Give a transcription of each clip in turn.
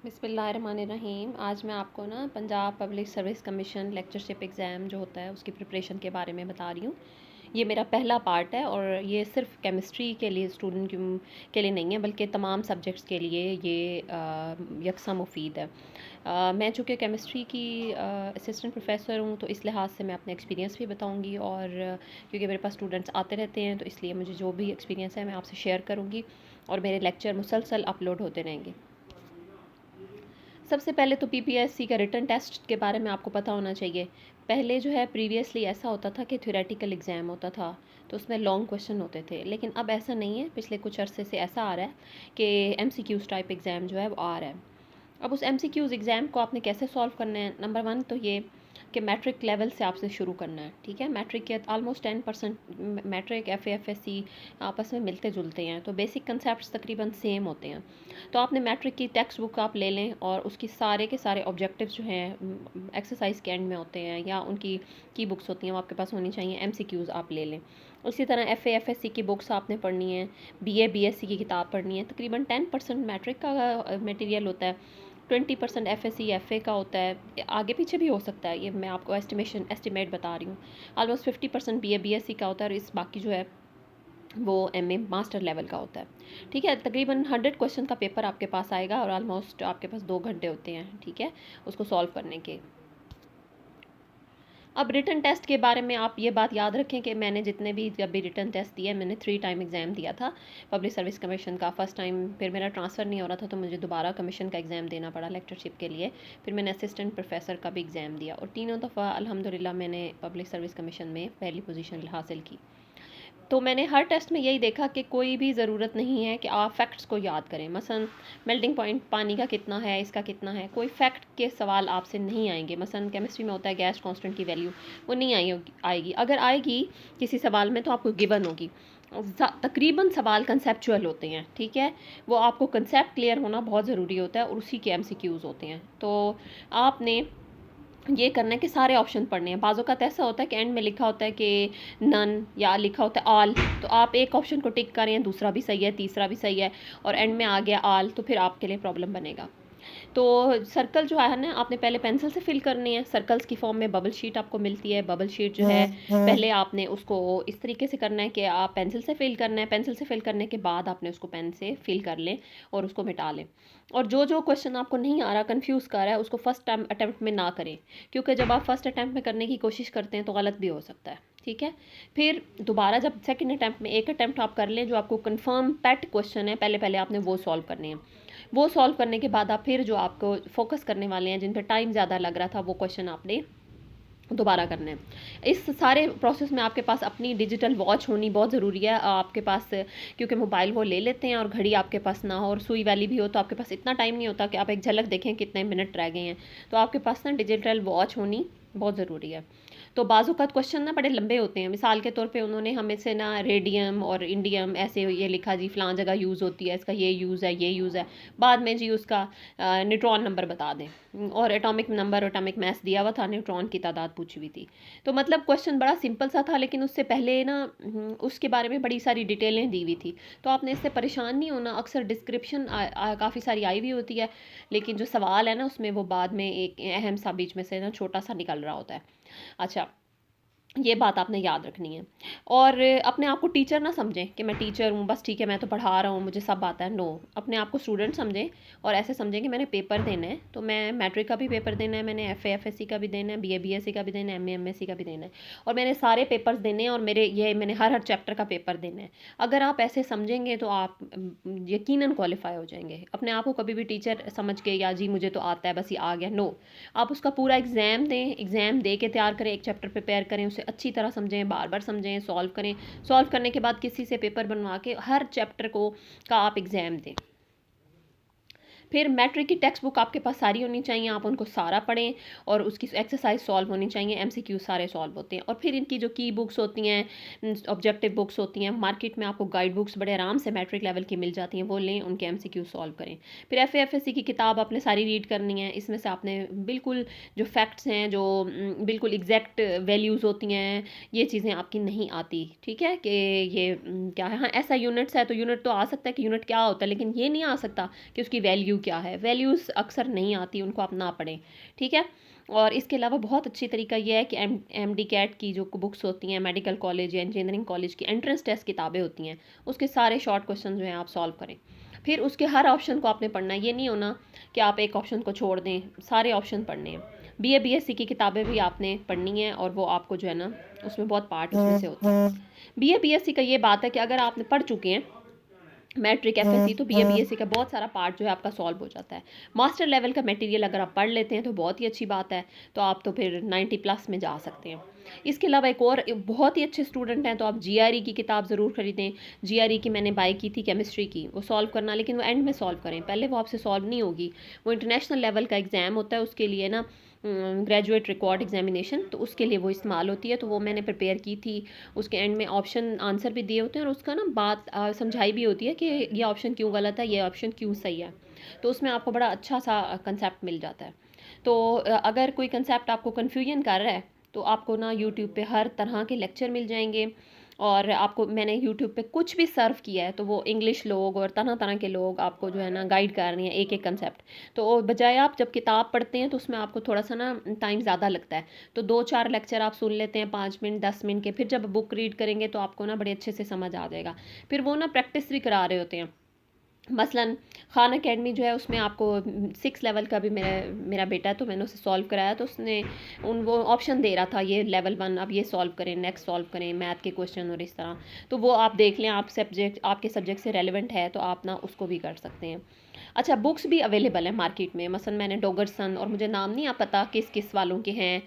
बिस्मिल्लाहिर्रहमानिर्रहीम। आज मैं आपको ना Punjab public service commission lectureship exam जो होता है उसकी प्रिपरेशन के बारे में बता रही हूँ। ये मेरा पहला पार्ट है और ये सिर्फ केमिस्ट्री के लिए स्टूडेंट के लिए नहीं है, बल्कि तमाम सब्जेक्ट्स के लिए ये यकसा मुफीद है। मैं चूँकि केमिस्ट्री की असिस्टेंट प्रोफेसर हूँ, तो इस लिहाज से मैं अपना एक्सपीरियंस भी बताऊँगी, और क्योंकि मेरे पास स्टूडेंट्स आते रहते हैं, तो इसलिए मुझे जो भी एक्सपीरियंस है मैं आपसे शेयर करूँगी, और मेरे लेक्चर मुसलसल अपलोड होते रहेंगे। सबसे पहले तो पीपीएससी का रिटन टेस्ट के बारे में आपको पता होना चाहिए। पहले जो है प्रीवियसली ऐसा होता था कि थ्योरेटिकल एग्ज़ाम होता था, तो उसमें लॉन्ग क्वेश्चन होते थे, लेकिन अब ऐसा नहीं है। पिछले कुछ अरसे से ऐसा आ रहा है कि एमसीक्यूज़ टाइप एग्ज़ाम जो है वो आ रहा है। अब उस एमसीक्यूज़ एग्ज़ाम को आपने कैसे सॉल्व करना है, नंबर वन तो ये कि मैट्रिक लेवल से आपसे शुरू करना है। ठीक है, मैट्रिक के ऑलमोस्ट 10% मैट्रिक एफएफएससी आपस में मिलते जुलते हैं, तो बेसिक कंसेप्ट तकरीबन सेम होते हैं। तो आपने मैट्रिक की टेक्स्ट बुक आप ले लें, और उसकी सारे के सारे ऑब्जेक्टिव्स जो हैं एक्सरसाइज के एंड में होते हैं, या उनकी की बुक्स होती हैं वो आपके पास होनी चाहिए। एमसीक्यूज़ आप ले लें। उसी तरह एफएफएससी की बुक्स आपने पढ़नी है, बीए बीएससी की किताब पढ़नी है। तकरीबन 10% मैट्रिक का मटेरियल होता है, 20% एफएससी एफए का होता है, आगे पीछे भी हो सकता है, ये मैं आपको एस्टिमेट बता रही हूँ। ऑलमोस्ट 50% बीए बीएससी का होता है, और इस बाकी जो है वो एमए मास्टर लेवल का होता है। ठीक है, तकरीबन 100 क्वेश्चन का पेपर आपके पास आएगा, और ऑलमोस्ट आपके पास 2 घंटे होते हैं, ठीक है, उसको सॉल्व करने के। अब रिटन टेस्ट के बारे में आप ये बात याद रखें कि मैंने जितने भी जब भी रिटन टेस्ट दिया, मैंने 3 टाइम एग्ज़ाम दिया था पब्लिक सर्विस कमीशन का। फर्स्ट टाइम फिर मेरा ट्रांसफ़र नहीं हो रहा था, तो मुझे दोबारा कमीशन का एग्ज़ाम देना पड़ा लेक्चरशिप के लिए। फिर मैंने असिस्टेंट प्रोफेसर का भी एग्ज़ाम दिया, और तीनों दफ़ा अल्हम्दुलिल्लाह मैंने पब्लिक सर्विस कमीशन में पहली पोजीशन हासिल की। तो मैंने हर टेस्ट में यही देखा कि कोई भी ज़रूरत नहीं है कि आप फैक्ट्स को याद करें। मसलन मेल्टिंग पॉइंट पानी का कितना है, इसका कितना है, कोई फैक्ट के सवाल आपसे नहीं आएंगे। मसलन केमिस्ट्री में होता है गैस कांस्टेंट की वैल्यू, वो नहीं आएगी। अगर आएगी किसी सवाल में, तो आपको गिवन होगी। तकरीबन सवाल कंसेप्चुअल होते हैं, ठीक है, वो आपको कंसेप्ट क्लियर होना बहुत ज़रूरी होता है, और उसी के एमसीक्यूज़ होते हैं। तो आपने ये करना है कि सारे ऑप्शन पढ़ने हैं। बाज़ औक़ात ऐसा होता है कि एंड में लिखा होता है कि नन, या लिखा होता है ऑल, तो आप एक ऑप्शन को टिक करें, दूसरा भी सही है, तीसरा भी सही है, और एंड में आ गया ऑल, तो फिर आपके लिए प्रॉब्लम बनेगा। तो सर्कल जो है ना, आपने पहले पेंसिल से फिल करनी है। सर्कल्स की फॉर्म में बबल शीट आपको मिलती है। बबल शीट जो है पहले आपने उसको इस तरीके से करना है कि आप पेंसिल से फिल करना है। पेंसिल से फिल करने के बाद आपने उसको पेन से फिल कर लें और उसको मिटा लें। और जो जो क्वेश्चन आपको नहीं आ रहा, कंफ्यूज कर रहा है, उसको फर्स्ट टाइम अटैम्प्ट में ना करें, क्योंकि जब आप फर्स्ट अटैम्प्ट में करने की कोशिश करते हैं तो गलत भी हो सकता है। ठीक है, फिर दोबारा जब सेकंड अटैम्प्ट में एक अटैम्प्ट आप कर लें, जो आपको कंफर्म पेट क्वेश्चन है, पहले पहले आपने वो सॉल्व करने हैं। वो सॉल्व करने के बाद आप फिर जो आपको फोकस करने वाले हैं, जिन पर टाइम ज़्यादा लग रहा था, वो क्वेश्चन आपने दोबारा करना है। इस सारे प्रोसेस में आपके पास अपनी डिजिटल वॉच होनी बहुत ज़रूरी है आपके पास, क्योंकि मोबाइल वो ले लेते हैं, और घड़ी आपके पास ना हो, और सुई वाली भी हो, तो आपके पास इतना टाइम नहीं होता कि आप एक झलक देखें कितने मिनट रह गए हैं। तो आपके पास ना डिजिटल वॉच होनी बहुत ज़रूरी है। तो बाज़-औक़ात क्वेश्चन ना बड़े लंबे होते हैं। मिसाल के तौर पे उन्होंने हमें से ना रेडियम और इंडियम ऐसे ये लिखा, जी फ़लाँ जगह यूज़ होती है, इसका ये यूज़ है, ये यूज़ है। बाद में जी उसका न्यूट्रॉन नंबर बता दें, और एटॉमिक नंबर, एटॉमिक मास दिया हुआ था, न्यूट्रॉन की तादाद पूछी हुई थी। तो मतलब क्वेश्चन बड़ा सिंपल सा था, लेकिन उससे पहले ना उसके बारे में बड़ी सारी डिटेलें दी हुई थी। तो आपने इससे परेशान नहीं होना। अक्सर डिस्क्रिप्शन काफ़ी सारी आई हुई होती है, लेकिन जो सवाल है ना, उसमें वो बाद में एक अहम सा बीच में से ना छोटा सा निकल रहा होता है। अच्छा, ये बात आपने याद रखनी है। और अपने आप को टीचर ना समझें कि मैं टीचर हूँ, बस ठीक है, मैं तो पढ़ा रहा हूँ, मुझे सब आता है। नो, अपने आप को स्टूडेंट समझें, और ऐसे समझें कि मैंने पेपर देना है, तो मैं मैट्रिक का भी पेपर देना है, मैंने एफए एफएससी का भी देना है, बीए बीएससी का भी देना है, एमए एमएससी का भी देना है, और मैंने सारे पेपर्स देने हैं, और मैंने हर हर चैप्टर का पेपर देना है। अगर आप ऐसे समझेंगे तो आप यकीनन क्वालिफाई हो जाएंगे। अपने आप को कभी भी टीचर समझ के, या जी मुझे तो आता है, बस ये आ गया, नो। आप उसका पूरा एग्ज़ाम दें, एग्ज़ाम दे के तैयार करें, एक चैप्टर प्रिपेयर करें, उसे अच्छी तरह समझें, बार बार समझें, सॉल्व करें। सॉल्व करने के बाद किसी से पेपर बनवा के हर चैप्टर का आप एग्ज़ाम दें। फिर मैट्रिक की टेक्स्ट बुक आपके पास सारी होनी चाहिए, आप उनको सारा पढ़ें, और उसकी एक्सरसाइज सॉल्व होनी चाहिए, एमसीक्यू सारे सॉल्व होते हैं। और फिर इनकी जो की बुक्स होती हैं, ऑब्जेक्टिव बुक्स होती हैं, मार्केट में आपको गाइड बुक्स बड़े आराम से मैट्रिक लेवल की मिल जाती हैं, वो लें, उनके एमसीक्यू सॉल्व करें। फिर एफएफएससी की किताब आपने सारी रीड करनी है। इसमें से आपने बिल्कुल जो फैक्ट्स हैं, जो बिल्कुल एग्जैक्ट वैल्यूज़ होती हैं, ये चीज़ें आपकी नहीं आती। ठीक है, कि ये क्या है, हाँ ऐसा यूनिट्स है, तो यूनिट तो आ सकता है कि यूनिट क्या होता है, लेकिन ये नहीं आ सकता कि उसकी वैल्यू क्या है, वैल्यूज़ अक्सर नहीं आती, उनको आप ना पढ़ें, ठीक है। और इसके अलावा बहुत अच्छी तरीका ये है कि एमडी कैट की जो बुक्स होती हैं, मेडिकल कॉलेज या इंजीनियरिंग कॉलेज की एंट्रेंस टेस्ट किताबें होती हैं, उसके सारे शॉर्ट क्वेश्चन जो हैं आप सॉल्व करें। फिर उसके हर ऑप्शन को आपने पढ़ना है, ये नहीं होना कि आप एक ऑप्शन को छोड़ दें, सारे ऑप्शन पढ़ने हैं। बीएससी की किताबें भी आपने पढ़नी है, और वो आपको जो है ना, उसमें बहुत पार्ट उसमें से होता है। बीएससी का ये बात है कि अगर आपने पढ़ चुके हैं मैट्रिक एफएससी, तो बीएससी का बहुत सारा पार्ट जो है आपका सॉल्व हो जाता है। मास्टर लेवल का मटेरियल अगर आप पढ़ लेते हैं तो बहुत ही अच्छी बात है, तो आप तो फिर 90 प्लस में जा सकते हैं। इसके अलावा एक और बहुत ही अच्छे स्टूडेंट हैं तो आप जीआरई की किताब ज़रूर खरीदें। जीआरई की मैंने बाय की थी, केमिस्ट्री की, वो सॉल्व करना, लेकिन वो एंड में सॉल्व करें, पहले वो आपसे सॉल्व नहीं होगी। वो इंटरनेशनल लेवल का एग्ज़ाम होता है, उसके लिए ना ग्रेजुएट रिकॉर्ड एग्जामिनेशन, तो उसके लिए वो इस्तेमाल होती है, तो वो मैंने प्रिपेयर की थी। उसके एंड में ऑप्शन आंसर भी दिए होते हैं, और उसका ना बात समझाई भी होती है कि ये ऑप्शन क्यों गलत है, ये ऑप्शन क्यों सही है, तो उसमें आपको बड़ा अच्छा सा कंसेप्ट मिल जाता है। तो अगर कोई कंसेप्ट आपको कन्फ्यूजन कर रहा है तो आपको ना यूट्यूब पे हर तरह के लेक्चर मिल जाएंगे, और आपको मैंने यूट्यूब पे कुछ भी सर्व किया है तो वो इंग्लिश लोग और तरह तरह के लोग आपको जो है ना गाइड कर रहे हैं एक एक कंसेप्ट। तो बजाय आप जब किताब पढ़ते हैं तो उसमें आपको थोड़ा सा ना टाइम ज़्यादा लगता है, तो 2-4 लेक्चर आप सुन लेते हैं 5 मिनट 10 मिनट के, फिर जब बुक रीड करेंगे तो आपको ना बड़े अच्छे से समझ आ जाएगा। फिर वो ना प्रैक्टिस भी करा रहे होते हैं। मसलन खान अकेडमी जो है उसमें आपको 6 लेवल का भी मेरा बेटा है, तो मैंने उसे सॉल्व कराया, तो उसने वो ऑप्शन दे रहा था, ये लेवल 1 अब ये सॉल्व करें, नेक्स्ट सॉल्व करें मैथ के क्वेश्चन और इस तरह। तो वो आप देख लें, आप सब्जेक्ट आपके सब्जेक्ट से रेलिवेंट है तो आप ना उसको भी कर सकते हैं। अच्छा, बुक्स भी अवेलेबल है मार्केट में, मसलन मैंने डॉगरसन, और मुझे नाम नहीं आप पता किस किस वालों के हैं,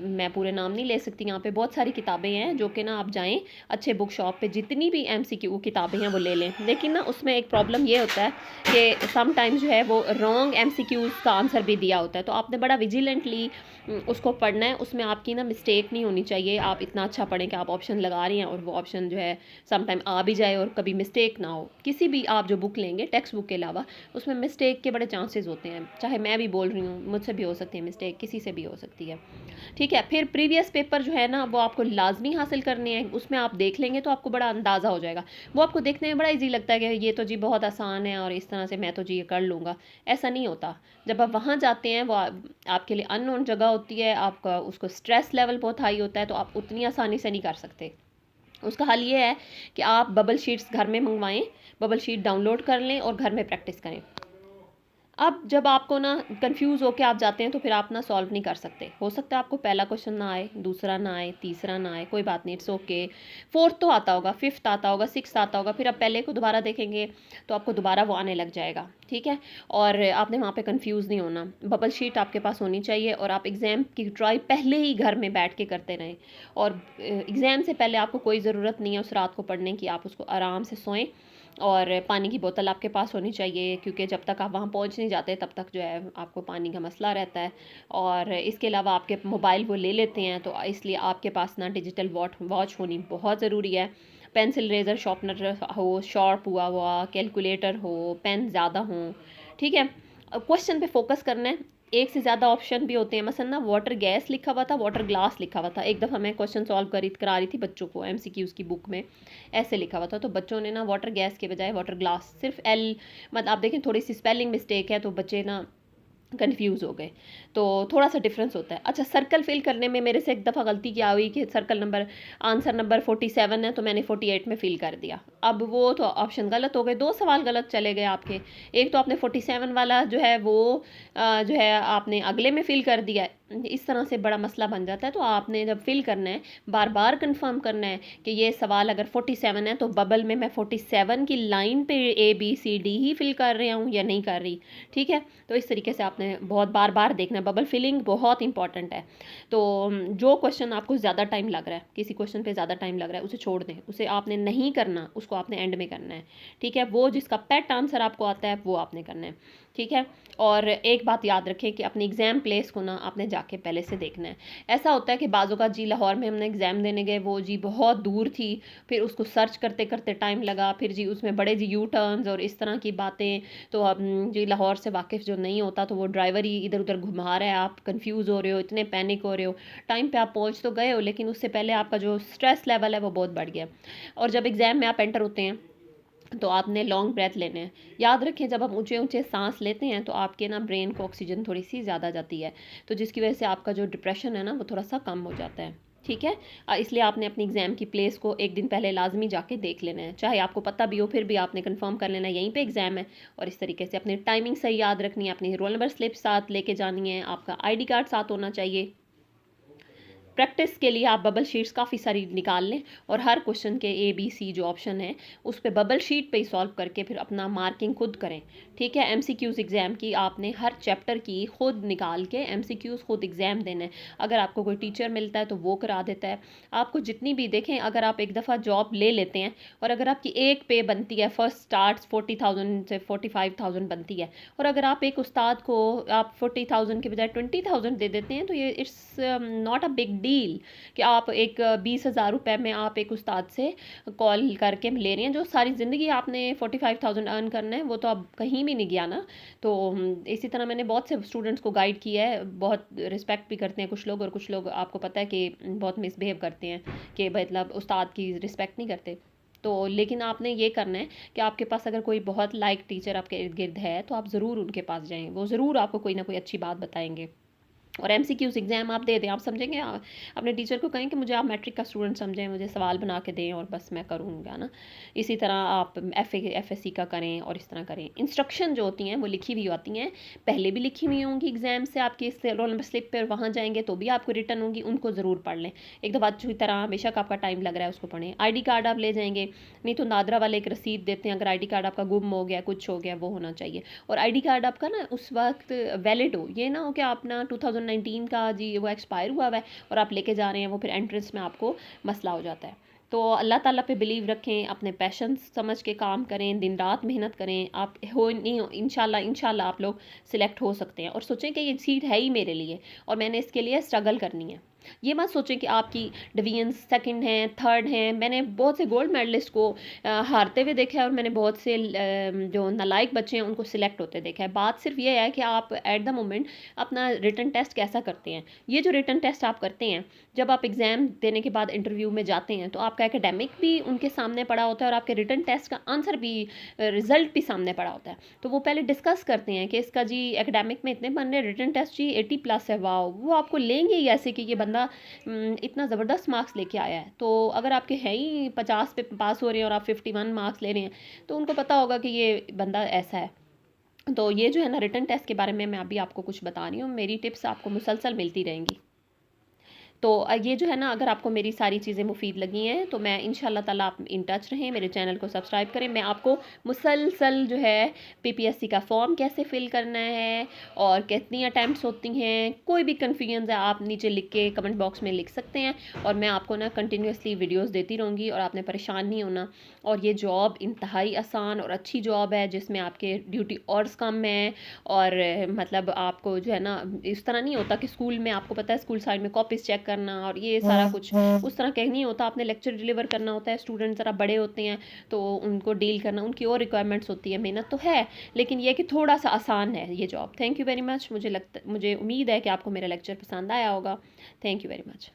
मैं पूरे नाम नहीं ले सकती, यहाँ पे बहुत सारी किताबें हैं जो कि ना आप जाएं अच्छे बुक शॉप पे, जितनी भी एमसीक्यू किताबें हैं वो ले लें। लेकिन ना उसमें एक प्रॉब्लम ये होता है कि समटाइम्स जो है वो रॉन्ग एमसीक्यूज़ का आंसर भी दिया होता है, तो आपने बड़ा विजिलेंटली उसको पढ़ना है, उसमें आपकी ना मिस्टेक नहीं होनी चाहिए। आप इतना अच्छा पढ़ें कि आप ऑप्शन लगा रही हैं और वो ऑप्शन जो है समटाइम आ भी जाए और कभी मिस्टेक ना हो। किसी भी आप जो बुक लेंगे टेक्स्ट बुक के अलावा, उसमें मिस्टेक के बड़े चांसेस होते हैं, चाहे मैं भी बोल रही हूँ, मुझसे भी हो सकती है मिस्टेक, किसी से भी हो सकती है, ठीक है। फिर प्रीवियस पेपर जो है ना वो आपको लाजमी हासिल करने हैं, उसमें आप देख लेंगे तो आपको बड़ा अंदाज़ा हो जाएगा। वो आपको देखने में बड़ा ईजी लगता है कि ये तो जी बहुत आसान है और इस तरह से मैं तो जी ये कर लूँगा, ऐसा नहीं होता। जब आप वहाँ जाते हैं वो आपके लिए अननोन जगह होती है, आपका उसको स्ट्रेस लेवल बहुत हाई होता है, तो आप उतनी आसानी से नहीं कर सकते। उसका हल ये है कि आप बबल शीट्स घर में मंगवाएं, बबल शीट डाउनलोड कर लें और घर में प्रैक्टिस करें। अब जब आपको ना कंफ्यूज होके आप जाते हैं तो फिर आप ना सॉल्व नहीं कर सकते। हो सकता है आपको पहला क्वेश्चन ना आए, दूसरा ना आए, तीसरा ना आए, कोई बात नहीं, इट्स ओके। फोर्थ तो आता होगा, फिफ्थ आता होगा, सिक्स्थ आता होगा, फिर आप पहले को दोबारा देखेंगे तो आपको दोबारा वो आने लग जाएगा, ठीक है। और आपने वहाँ पे कंफ्यूज नहीं होना। बबल शीट आपके पास होनी चाहिए, और आप एग्ज़ाम की ट्राई पहले ही घर में बैठ के करते रहें। और एग्ज़ाम से पहले आपको कोई ज़रूरत नहीं है उस रात को पढ़ने की, आप उसको आराम से सोएं। और पानी की बोतल आपके पास होनी चाहिए, क्योंकि जब तक आप वहाँ पहुँच नहीं जाते तब तक जो है आपको पानी का मसला रहता है। और इसके अलावा आपके मोबाइल वो ले लेते हैं, तो इसलिए आपके पास ना डिजिटल वॉच होनी बहुत ज़रूरी है। पेंसिल, रेज़र, शार्पनर हो, शार्प हुआ कैलकुलेटर हो, पेन ज़्यादा हो, ठीक है। क्वेश्चन पे फोकस करना है। एक से ज़्यादा ऑप्शन भी होते हैं, मसलन ना वाटर गैस लिखा हुआ था, वाटर ग्लास लिखा हुआ था। एक दफ़ा मैं क्वेश्चन सॉल्व करा रही थी बच्चों को, एमसीक्यूज़ की बुक में ऐसे लिखा हुआ था, तो बच्चों ने ना वाटर गैस के बजाय वाटर ग्लास, सिर्फ एल, मतलब आप देखें थोड़ी सी स्पेलिंग मिस्टेक है तो बच्चे ना कंफ्यूज हो गए, तो थोड़ा सा डिफरेंस होता है। अच्छा, सर्कल फिल करने में मेरे से एक दफ़ा गलती क्या हुई कि सर्कल नंबर, आंसर नंबर 47 है तो मैंने 48 में फिल कर दिया। अब वो तो ऑप्शन गलत हो गए, 2 सवाल गलत चले गए आपके। एक तो आपने 47 वाला जो है वो जो है आपने अगले में फिल कर दिया है, इस तरह से बड़ा मसला बन जाता है। तो आपने जब फिल करना है बार बार कंफर्म करना है कि ये सवाल अगर 47 है तो बबल में मैं 47 की लाइन पे ABCD ही फिल कर रहा हूँ या नहीं कर रही, ठीक है। तो इस तरीके से आपने बहुत बार बार देखना है, बबल फिलिंग बहुत इंपॉर्टेंट है। तो जो क्वेश्चन आपको ज़्यादा टाइम लग रहा है, किसी क्वेश्चन पे ज़्यादा टाइम लग रहा है, उसे छोड़ दें, उसे आपने नहीं करना, उसको आपने एंड में करना है, ठीक है। वो जिसका पेट आंसर आपको आता है वो आपने करना है, ठीक है। और एक बात याद रखें कि अपनी एग्ज़ाम प्लेस को ना आपने जाके पहले से देखना है। ऐसा होता है कि बाज़ों का जी लाहौर में हमने एग्ज़ाम देने गए, वो जी बहुत दूर थी, फिर उसको सर्च करते करते टाइम लगा, फिर जी उसमें बड़े जी यू टर्न्स और इस तरह की बातें, तो अब जी लाहौर से वाकिफ़ जो नहीं होता तो वो ड्राइवर ही इधर उधर घुमा रहा है, आप कंफ्यूज हो रहे हो, इतने पैनिक हो रहे हो। टाइम पे आप पहुंच तो गए हो लेकिन उससे पहले आपका जो स्ट्रेस लेवल है वो बहुत बढ़ गया। और जब एग्ज़ाम में आप एंटर होते हैं तो आपने लॉन्ग ब्रेथ लेने हैं। याद रखें जब आप ऊँचे-ऊँचे साँस लेते हैं तो आपके ना ब्रेन को ऑक्सीजन थोड़ी-सी ज़्यादा जाती है। तो जिसकी वज़ह से आपका जो डिप्रेशन है ना वो थोड़ा-सा कम हो जाता है। ठीक है? इसलिए आपने अपनी एग्ज़ाम की प्लेस को 1 दिन पहले लाज़मी जाके देख लेना है। चाहे आपको पता भी हो फिर भी आपने कन्फर्म कर लेना है यहीं पे एग्ज़ाम है, और इस तरीके से अपनी टाइमिंग सही याद रखनी है, अपनी रोल नंबर स्लिप साथ लेके जानी है, आपका आईडी कार्ड साथ होना चाहिए। प्रैक्टिस के लिए आप बबल शीट्स काफ़ी सारी निकाल लें और हर क्वेश्चन के ए बी सी जो ऑप्शन है उस पे बबल शीट पे ही सॉल्व करके फिर अपना मार्किंग खुद करें। ठीक है? एमसीक्यूज़ एग्ज़ाम की आपने हर चैप्टर की खुद निकाल के एमसीक्यूज़ खुद एग्ज़ाम देना है। अगर आपको कोई टीचर मिलता है तो वो करा देता है। आपको जितनी भी देखें, अगर आप एक दफ़ा जॉब ले लेते हैं और अगर आपकी एक पे बनती है, फर्स्ट स्टार्ट 40,000 से 45,000 बनती है, और अगर आप एक उस्ताद को आप 40,000 के बजाय 20,000 दे देते हैं तो ये it's not a big deal कि आप एक 20,000 रुपए में आप एक उस्ताद से कॉल करके ले रहे हैं। जो सारी ज़िंदगी आपने 45,000 अर्न करना है वो तो अब कहीं भी नहीं गया ना। तो इसी तरह मैंने बहुत से स्टूडेंट्स को गाइड किया है। बहुत रिस्पेक्ट भी करते हैं कुछ लोग, और कुछ लोग आपको पता है कि बहुत मिसबिहेव करते हैं कि मतलब उस्ताद की रिस्पेक्ट नहीं करते। तो लेकिन आपने ये करना है कि आपके पास अगर कोई बहुत लाइक टीचर आपके इर्द गिर्द है तो आप ज़रूर उनके पास जाएँ। वो ज़रूर आपको कोई ना कोई अच्छी बात बताएँगे। और एमसीक्यूज़ एग्ज़ाम आप दे दें, आप समझेंगे, अपने टीचर को कहें कि मुझे आप मैट्रिक का स्टूडेंट समझें, मुझे सवाल बना के दें और बस मैं करूँगा ना। इसी तरह आप एफएससी का करें और इस तरह करें। इंस्ट्रक्शन जो होती हैं वो लिखी हुई होती हैं, पहले भी लिखी हुई होंगी एग्ज़ाम से आपके इस रोल नंबर स्लिप पर, वहाँ जाएंगे तो भी आपको रिटर्न होंगी, उनको ज़रूर पढ़ लें एक दफ़ा अच्छी तरह। बेशक आपका टाइम लग रहा है उसको पढ़ें। आईडी कार्ड आप ले जाएंगे, नहीं तो नादरा वाले एक रसीद देते हैं, अगर आईडी कार्ड आपका गुम हो गया, कुछ हो गया, वो होना चाहिए। और आईडी कार्ड आपका ना उस वक्त वैलिड हो, ये ना हो कि आप ना 2019 का जी वो एक्सपायर हुआ है और आप लेके जा रहे हैं, वो फिर एंट्रेंस में आपको मसला हो जाता है। तो अल्लाह ताला पे बिलीव रखें, अपने पैशंस समझ के काम करें, दिन रात मेहनत करें। आप हो नहीं हो, इंशाल्लाह इंशाल्लाह आप लोग सिलेक्ट हो सकते हैं। और सोचें कि ये सीट है ही मेरे लिए और मैंने इसके लिए स्ट्रगल करनी है। ये मत सोचें कि आपकी डिवीजन सेकंड हैं, थर्ड हैं। मैंने बहुत से गोल्ड मेडलिस्ट को हारते हुए देखा है और मैंने बहुत से जो नालायक बच्चे हैं उनको सिलेक्ट होते देखा है। बात सिर्फ ये है कि आप एट द मोमेंट अपना रिटन टेस्ट कैसा करते हैं। ये जो रिटन टेस्ट आप करते हैं, जब आप एग्ज़ाम देने के बाद इंटरव्यू में जाते हैं तो आपका एकेडमिक भी उनके सामने पड़ा होता है और आपके रिटन टेस्ट का आंसर भी, रिजल्ट भी सामने पड़ा होता है। तो वो पहले डिस्कस करते हैं कि इसका जी एकेडमिक में इतने बनने, रिटन टेस्ट जी 80+ है, वाह। वो आपको लेंगे ही ऐसे कि ये बंदा इतना ज़बरदस्त मार्क्स लेके आया है। तो अगर आपके है ही 50 पे पास हो रहे हैं और आप 51 मार्क्स ले रहे हैं तो उनको पता होगा कि ये बंदा ऐसा है। तो ये जो है ना रिटन टेस्ट के बारे में मैं अभी आपको कुछ बता रही हूँ। मेरी टिप्स आपको मुसलसल मिलती रहेंगी। तो ये जो है ना, अगर आपको मेरी सारी चीज़ें मुफ़ीद लगी हैं तो मैं इंशाल्लाह ताला आप इन टच रहें, मेरे चैनल को सब्सक्राइब करें। मैं आपको मुसलसल जो है पीपीएससी का फॉर्म कैसे फ़िल करना है और कितनी अटैम्प्ट्स होती हैं, कोई भी कन्फ्यूजन है आप नीचे लिख के कमेंट बॉक्स में लिख सकते हैं। और मैं आपको ना कंटिन्यूसली वीडियोज़ देती रहूँगी और आपने परेशान नहीं होना। और ये जॉब इंतहाई आसान और अच्छी जॉब है जिसमें आपके ड्यूटी आवर्स कम है। और मतलब आपको जो है ना इस तरह नहीं होता कि स्कूल में आपको पता है स्कूल साइड में कॉपीज चेक करना और ये सारा कुछ उस तरह का नहीं होता। आपने लेक्चर डिलीवर करना होता है, स्टूडेंट ज़रा बड़े होते हैं तो उनको डील करना, उनकी और रिक्वायरमेंट्स होती है, मेहनत तो है लेकिन ये कि थोड़ा सा आसान है ये job. Thank you very much. मुझे उम्मीद है कि आपको मेरा लेक्चर पसंद आया होगा। Thank you very much.